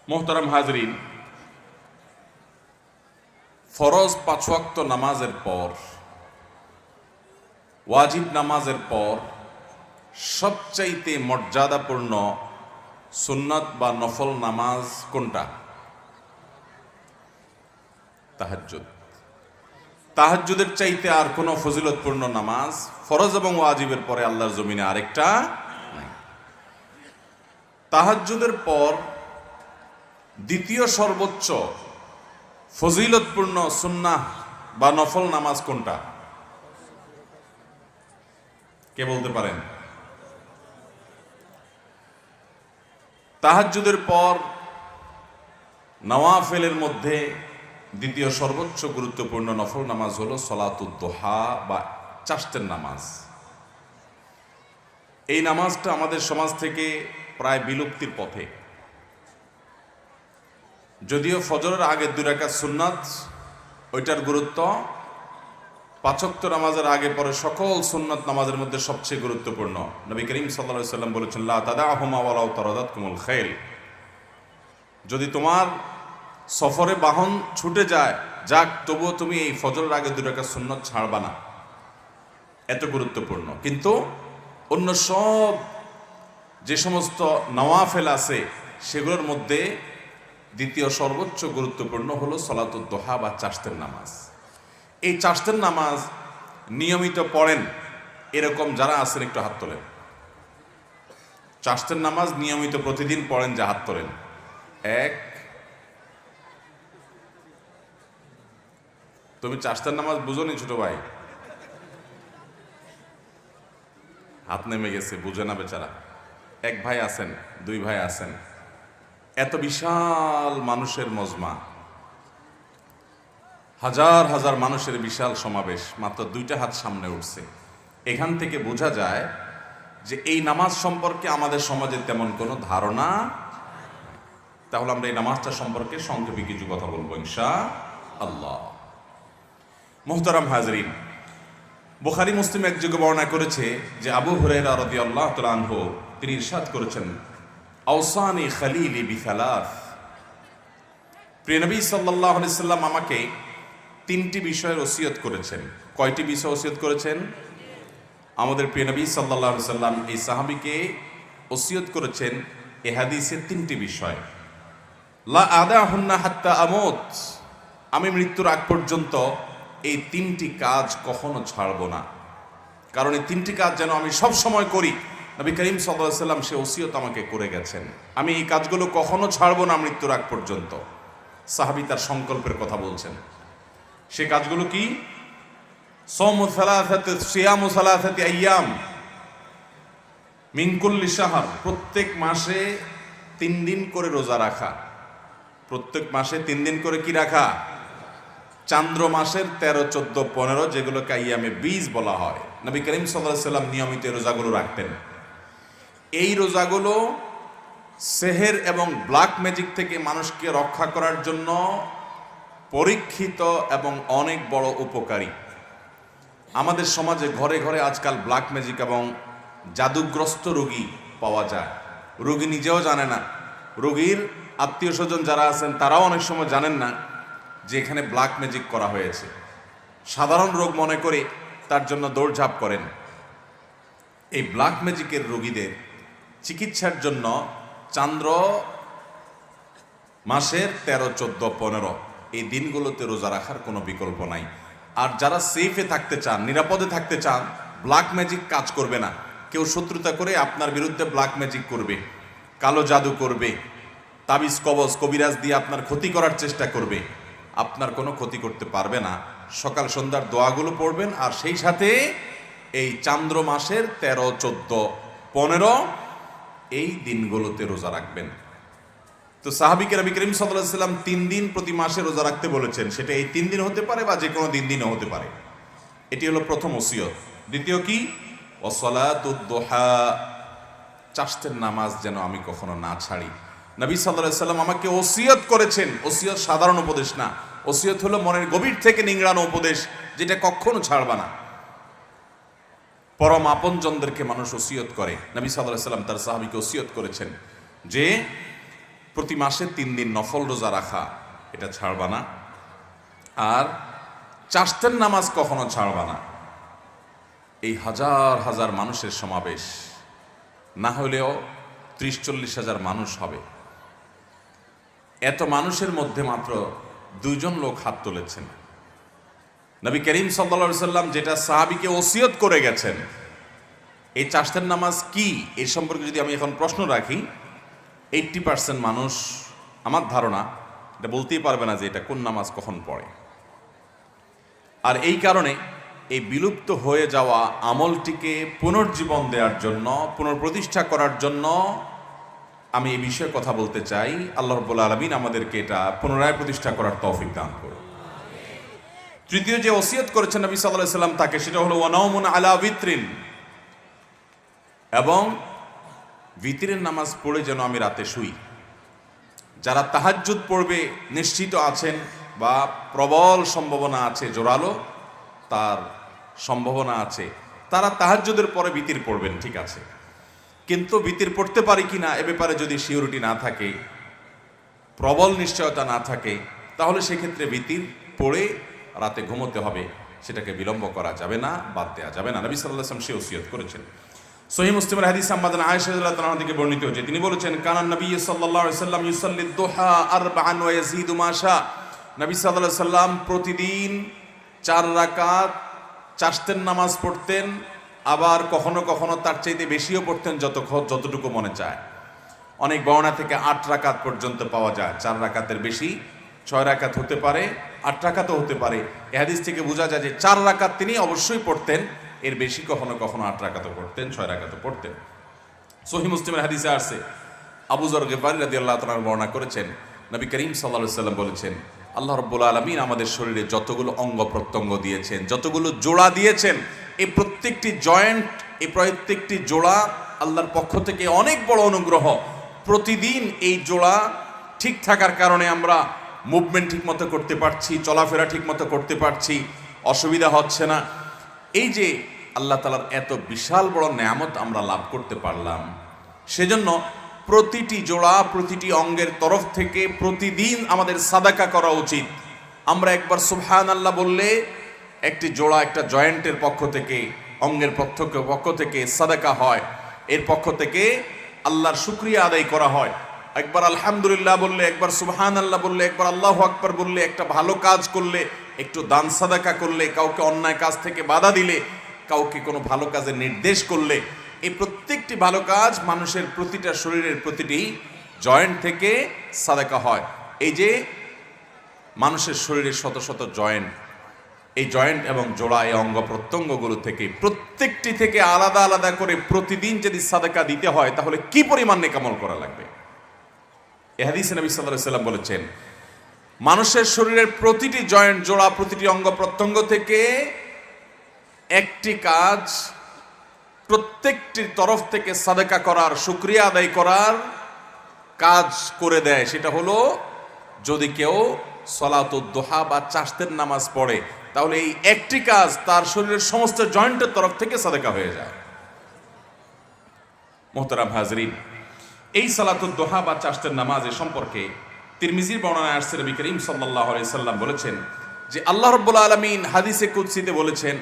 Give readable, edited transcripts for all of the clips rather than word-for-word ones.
মোহতারাম হাজরিন, ফরজ ৫ ওয়াক্ত নামাজের পর, ওয়াজিব নামাজের পর সবচাইতে মর্যাদাপূর্ণ সুন্নাত বা নফল নামাজ কোনটা? তাহাজ্জুদ। তাহাজ্জুদের চাইতে আর কোনো ফজিলতপূর্ণ নামাজ ফরজ এবং ওয়াজিবের পরে আল্লাহর জমিনে আরেকটা নাই। তাহাজ্জুদের পর দ্বিতীয় সর্বোচ্চ ফজিলতপূর্ণ সুন্নাহ বা নফল নামাজ কোনটা? কে বলতে পারেন? তাহাজ্জুদের পর নওয়াফেলের মধ্যে দ্বিতীয় সর্বোচ্চ গুরুত্বপূর্ণ নফল নামাজ হলো সলাতুদ দুহা বা চাশতের নামাজ। এই নামাজটা আমাদের সমাজ থেকে প্রায় বিলুপ্তির পথে। যদিও ফজরের আগে 2 রাকাত সুন্নাত, ওইটার গুরুত্ব 5 ওয়াক্ত নামাজের আগে পরে সকল সুন্নাত নামাজের মধ্যে সবচেয়ে গুরুত্বপূর্ণ। নবী করিম সাল্লাল্লাহু আলাইহি সাল্লাম বলেছেন, লা তাদাহুমা ওয়ালাউ তারাদাতকুমুল খাইল। যদি তোমার সফরে বাহন ছুটে যায় যাক, তবুও তুমি এই ফজরের আগে 2 রাকাত সুন্নাত ছাড়বা না, এত গুরুত্বপূর্ণ। কিন্তু অন্য সব যে সমস্ত নওয়াফেল আছে সেগুলোর মধ্যে দ্বিতীয় সর্বোচ্চ গুরুত্বপূর্ণ হলো সলাতুদ দুহা বা চাশতের নামাজ। এই চাশতের নামাজ নিয়মিত পড়েন এরকম যারা আছেন একটু হাত তোলেন। চাশতের নামাজ নিয়মিত প্রতিদিন পড়েন, যে হাত তোলেন। 1। তুমি চাশতের নামাজ বুঝোনি ছোট ভাই? হাত নেমে গেছে, বুঝে না বেচারা। 1 ভাই আছেন, 2 ভাই আছেন। এত বিশাল মানুষের মজমা, হাজার হাজার মানুষের বিশাল সমাবেশ, মাত্র 2টা হাত সামনে উঠছে। এখান থেকে বোঝা যায় যে এই নামাজ সম্পর্কে আমাদের সমাজে তেমন কোনো ধারণা। তাহলে আমরা এই নামাজটা সম্পর্কে সংক্ষেপে কিছু কথা বলবো ইনশাআল্লাহ। মুহতারাম হাজরিন, বুখারী মুসলিম এক যুগে বর্ণনা করেছে যে আবু হুরায়রা রাদিয়াল্লাহু তাআলা আনহু তিনি ইরশাদ করেছেন, আওসানি খালিলি বিসালাস। প্রিয় নবী সাল্লাল্লাহু আলাইহি সাল্লাম আমাকে 3টি বিষয়ের ওসিয়ত করেছেন। কয়টি বিষয় ওসিয়ত করেছেন? আমাদের প্রিয় নবী সাল্লাল্লাহু আলাইহি সাল্লাম এই সাহাবীকে ওসিয়ত করেছেন এই হাদিসে 3টি বিষয়। লা আদাহুন্না হাত্তা আমুত, আমি মৃত্যুর আগ পর্যন্ত এই 3টি কাজ কখনো ছাড়ব না, কারণ এই 3টি কাজ যেন আমি সব সময় করি। নবী করিম সাল্লাল্লাহু আলাইহি সাল্লাম সে ওসিয়ত আমাকে করে গেছেন, আমি এই কাজগুলো কখনো ছাড়ব না মৃত্যুর আগ পর্যন্ত। সাহাবী তার সংকল্পের কথা বলছেন। সে কাজগুলো কি? সিয়ামু সালাসাতি আইয়াম মিন কুল্লি শাহর, প্রত্যেক মাসে 3 দিন করে রোজা রাখা। প্রত্যেক মাসে 3 দিন করে কি রাখা? চান্দ্র মাসের 13, 14, 15 যেগুলোকে আইয়ামে বীজ বলা হয়। নবী করিম সাল্লাল্লাহু আলাইহি সাল্লাম নিয়মিত রোজাগুলো রাখতেন। এই রোজাগুলো সেহের এবং ব্ল্যাক ম্যাজিক থেকে মানুষকে রক্ষা করার জন্য পরীক্ষিত এবং অনেক বড় উপকারী। আমাদের সমাজে ঘরে ঘরে আজকাল ব্ল্যাক ম্যাজিক এবং জাদুগ্রস্ত রোগী পাওয়া যায়। রোগী নিজেও জানে না, রোগীর আত্মীয় স্বজন যারা আছেন তারাও অনেক সময় জানেন না যে এখানে ব্ল্যাক ম্যাজিক করা হয়েছে। সাধারণ রোগ মনে করে তার জন্য দৌড়ঝাঁপ করেন। এই ব্ল্যাক ম্যাজিকের রোগীদের চিকিৎসার জন্য চান্দ্র মাসের 13, 14, 15 এই দিনগুলোতে রোজা রাখার কোনো বিকল্প নাই। আর যারা সেফে থাকতে চান, নিরাপদে থাকতে চান, ব্ল্যাক ম্যাজিক কাজ করবে না। কেউ শত্রুতা করে আপনার বিরুদ্ধে ব্ল্যাক ম্যাজিক করবে, কালো জাদু করবে, তাবিজ কবজ কবিরাজ দিয়ে আপনার ক্ষতি করার চেষ্টা করবে, আপনার কোনো ক্ষতি করতে পারবে না। সকাল সন্ধ্যার দোয়াগুলো পড়বেন আর সেই সাথে এই চান্দ্র মাসের 13, 14, 15 এই দিনগুলোতে রোজা রাখবেন। তো সাহাবীকে নবী করিম সাল্লাল্লাহু আলাইহি সাল্লাম 3 দিন প্রতি মাসে রোজা রাখতে বলেছেন। সেটা এই 3 দিন হতে পারে বা যে কোনো দিনও হতে পারে। এটি হলো প্রথম ওসিয়ত। দ্বিতীয় কি? ওয়াসসালাতুদ দুহা, চাশতের নামাজ যেন আমি কখনো না ছাড়ি। নবী সাল্লাল্লাহু আলাইহি সাল্লাম আমাকে ওসিয়ত করেছেন। ওসিয়ত সাধারণ উপদেশ না, ওসিয়ত হলো মনের গভীর থেকে নিংড়ানো উপদেশ, যেটা কখনো ছাড়বা না। পরম আপনজনদেরকে মানুষ ওসিয়ত করে। নবী সাল্লাল্লাহু আলাইহি সাল্লাম তার সাহাবীকে ওসিয়ত করেছেন যে প্রতি মাসে 3 দিন নফল রোজা রাখা এটা ছাড়বা না। আর চাশতের নামাজ কখনো ছাড়বা না। এই হাজার হাজার মানুষের সমাবেশ, না হলেও 30-40 হাজার মানুষ হবে। এত মানুষের মধ্যে মাত্র 2 জন লোক হাত তুলেছেন। নবী করিম সাল্লাল্লাহু আলাইহি সাল্লাম যেটা সাহাবীকে ওসিয়ত করে গেছেন, এই চাশতের নামাজ কি এই সম্পর্কে যদি আমি এখন প্রশ্ন রাখি, 80% মানুষ আমার ধারণা এটা বলতেই পারবে না যে এটা কোন নামাজ কখন পড়ে। আর এই কারণে এই বিলুপ্ত হয়ে যাওয়া আমলটিকে পুনর্জীবন দেওয়ার জন্য, পুনঃপ্রতিষ্ঠা করার জন্য আমি এই বিষয়ে কথা বলতে চাই। আল্লাহ রাব্বুল আলামিন আমাদেরকে এটা পুনরায় প্রতিষ্ঠা করার তৌফিক দান করুন। তৃতীয় যে ওসিয়ত করেছেন নবী সাল্লাল্লাহু আলাইহি সাল্লাম তাকে, সেটা হলো ওয়ানাউমুন আলা বিত্রিন, এবং বিতরের নামাজ পড়ে যেন আমি রাতে শুই। যারা তাহাজ্জুদ পড়বে নিশ্চিত আছেন বা প্রবল সম্ভাবনা আছে, জোরালো তার সম্ভাবনা আছে, তারা তাহাজ্জুদের পরে বিতির পড়বেন, ঠিক আছে। কিন্তু বিতির পড়তে পারি কিনা এ ব্যাপারে যদি সিউরিটি না থাকে, প্রবল নিশ্চয়তা না থাকে, তাহলে সেক্ষেত্রে বিতির পড়ে রাতে ঘুমোতে হবে, সেটাকে বিলম্ব করা যাবে না, বাদ দেওয়া যাবে না। নবী সাল্লাল্লাহু আলাইহি ওয়াসাল্লাম সে ওসিয়ত করেছেন। সহিহ মুসলিমের হাদিস আম্মাদান আয়েশা রাদিয়াল্লাহু তাআলা থেকে বর্ণিত হয়েছে, তিনি বলেছেন, কানান নবী সাল্লাল্লাহু আলাইহি ওয়াসাল্লাম ইউসাল্লি দুহা আরবাআন ওয়া ইয়াজিদু মা শা। নবী সাল্লাল্লাহু আলাইহি ওয়াসাল্লাম প্রতিদিন 4 রাকাত চাশতের নামাজ পড়তেন, আবার কখনো কখনো তার চাইতে বেশিও পড়তেন, যতটুকু মনে চায়। অনেক বর্ণনা থেকে 8 রাকাত পর্যন্ত পাওয়া যায়। 4 রাকাতের বেশি 6 রাকাত হতে পারে, 8 রাকাতও হতে পারে। এই হাদিস থেকে বোঝা যায় যে 4 রাকাত তিনি অবশ্যই পড়তেন, এর বেশি কখনো কখনো 8 রাকাতও পড়তেন, 6 রাকাতও পড়তেন। সহিহ মুসলিমের হাদিসে আসছে, আবু যর গিফারী রাদিয়াল্লাহু তাআলা বর্ণনা করেছেন, নবী করিম সাল্লাল্লাহু আলাইহি ওয়াসাল্লাম বলেছেন, আল্লাহ রাব্বুল আলামিন আমাদের শরীরে যতগুলো অঙ্গ প্রত্যঙ্গ দিয়েছেন, যতগুলো জোড়া দিয়েছেন, এই প্রত্যেকটি জয়েন্ট, এই প্রত্যেকটি জোড়া আল্লাহর পক্ষ থেকে অনেক বড় অনুগ্রহ। প্রতিদিন এই জোড়া ঠিক থাকার কারণে আমরা মুভমেন্ট ঠিক মতো করতে পারছি, চলাফেরা ঠিক মতো করতে পারছি, অসুবিধা হচ্ছে না। এই যে আল্লাহ তাআলার এত বিশাল বড় নেয়ামত আমরা লাভ করতে পারলাম, সেজন্য প্রতিটি জোড়া, প্রতিটি অঙ্গের তরফ থেকে প্রতিদিন আমাদের সাদাকা করা উচিত। আমরা একবার সুবহানাল্লাহ বললে একটি জোড়া, একটা জয়েন্টের পক্ষ থেকে, অঙ্গের পক্ষ থেকে সাদাকা হয়, এর পক্ষ থেকে আল্লাহর শুকরিয়া আদায় করা হয়। একবার আলহামদুলিল্লাহ বললে, একবার সুবহানাল্লাহ বললে, একবার আল্লাহু আকবার বললে, একটা ভালো কাজ করলে, একটু দান সাদাকা করলে, কাউকে অন্যায় কাজ থেকে বাধা দিলে, কাউকে কোনো ভালো কাজের নির্দেশ করলে, এই প্রত্যেকটি ভালো কাজ মানুষের প্রতিটা শরীরের প্রতিটি জয়েন্ট থেকে সাদাকা হয়। এই যে মানুষের শরীরের শত শত জয়েন্ট, এই জয়েন্ট এবং জোড়া, এই অঙ্গ প্রত্যঙ্গগুলো থেকে প্রত্যেকটি থেকে আলাদা আলাদা করে প্রতিদিন যদি সাদাকা দিতে হয়, তাহলে কি পরিমাণ নেক আমল করা লাগবে। এই হাদিসে নবী সাল্লাল্লাহু আলাইহি ওয়াসাল্লাম বলেছেন, মানুষের শরীরের প্রতিটি জয়েন্ট, জোড়া, প্রতিটি অঙ্গ প্রত্যঙ্গ থেকে একটি কাজ প্রত্যেকটির তরফ থেকে সাদাকা করার, শুকরিয়া আদায় করার কাজ করে দেয়। সেটা হলো যদি কেউ সলাতুদ দুহা বা চাশতের নামাজ পড়ে, তাহলে এই একটি কাজ তার শরীরের সমস্ত জয়েন্টের তরফ থেকে সাদাকা হয়ে যায়। মুহতারাম হাজরিন, এই সালাতুদ দুহা বা চাশতের নামাজের সম্পর্কে তিরমিজির বর্ণনায় আসছে, নবী করিম সাল্লাল্লাহু আলাইহি সাল্লাম বলেছেন যে আল্লাহ রাব্বুল আলামিন হাদিসে কুদসিতে বলেছেন,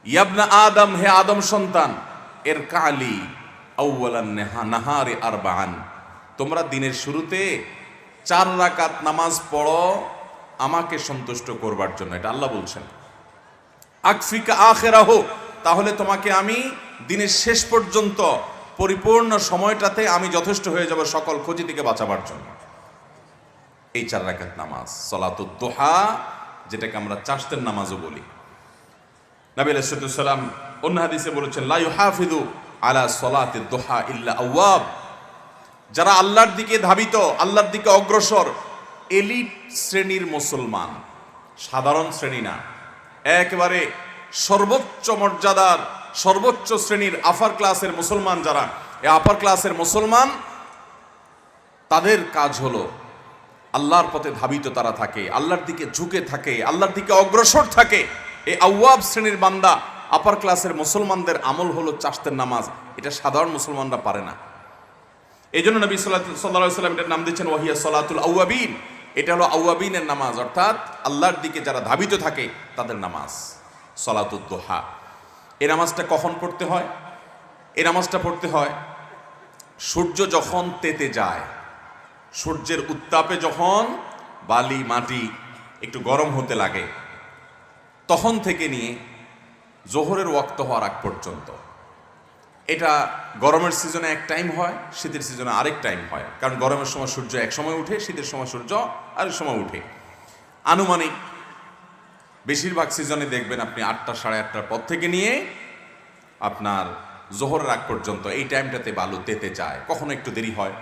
ইয়াবনা আদম, হে আদম সন্তান, এর কালি আউয়ালান নাহারি আরবাআন, তোমরা দিনের শুরুতে 4 রাকাত নামাজ পড়ো আমাকে সন্তুষ্ট করবার জন্য। এটা আল্লাহ বলছেন। আকফিকা আখিরাহু, তাহলে তোমাকে আমি দিনের শেষ পর্যন্ত পরিপূর্ণ সময়টাতে আমি যথেষ্ট হয়ে যাব সকল ক্ষতি থেকে বাঁচাবার জন্য। এই 4 রাকাত নামাজ সালাতুদ দুহা, যেটাকে আমরা চাশতের নামাজও বলি। নবী আলাইহিস সালাম অন্য হাদিসে বলেছেন, লা ইউহাফিযু আলা সালাতিদ দুহা ইল্লা আওয়াব, যারা আল্লাহর দিকে ধাবিত, আল্লাহর দিকে অগ্রসর, এলিট শ্রেণীর মুসলমান, সাধারণ শ্রেণী না, একেবারে সর্বোচ্চ মর্যাদার, সর্বোচ্চ শ্রেণীর আপার ক্লাসের মুসলমান যারা, এই আপার ক্লাসের মুসলমান, তাদের কাজ হলো আল্লাহর পথে ধাবিত তারা থাকে, আল্লাহর দিকে ঝুঁকে থাকে, আল্লাহর দিকে অগ্রসর থাকে। এই আওয়াব শ্রেণীর বান্দা, আপার ক্লাসের মুসলমানদের আমল হলো চাশতের নামাজ। এটা সাধারণ মুসলমানরা পারে না। এই জন্য নবী সাল্লাল্লাহু আলাইহি ওয়াসাল্লাম এটার নাম দিচ্ছেন ওয়াহিয়া সলাতুল আউয়াবিন। এটা হলো আউয়াবিনের নামাজ, অর্থাৎ আল্লাহর দিকে যারা ধাবিত থাকে তাদের নামাজ, সলাতুদ দুহা। এই নামাজটা কখন পড়তে হয়? এই নামাজটা পড়তে হয় সূর্য যখন তেতে যায়, সূর্যের উত্তাপে যখন বালি মাটি একটু গরম হতে লাগে, তখন থেকে নিয়ে জোহরের ওয়াক্ত হওয়ার আগ পর্যন্ত। এটা গরমের সিজনে এক টাইম হয়, শীতের সিজনে আরেক টাইম হয়, কারণ গরমের সময় সূর্য এক সময় উঠে, শীতের সময় সূর্য আরেক সময় উঠে। আনুমানিক বেশিরভাগ সিজনে দেখবেন আপনি 8টা সাড়ে 8টার পর থেকে নিয়ে আপনার জোহরের আগ পর্যন্ত এই টাইমটাতে বালু তেতে যায়, কখনো একটু দেরি হয়,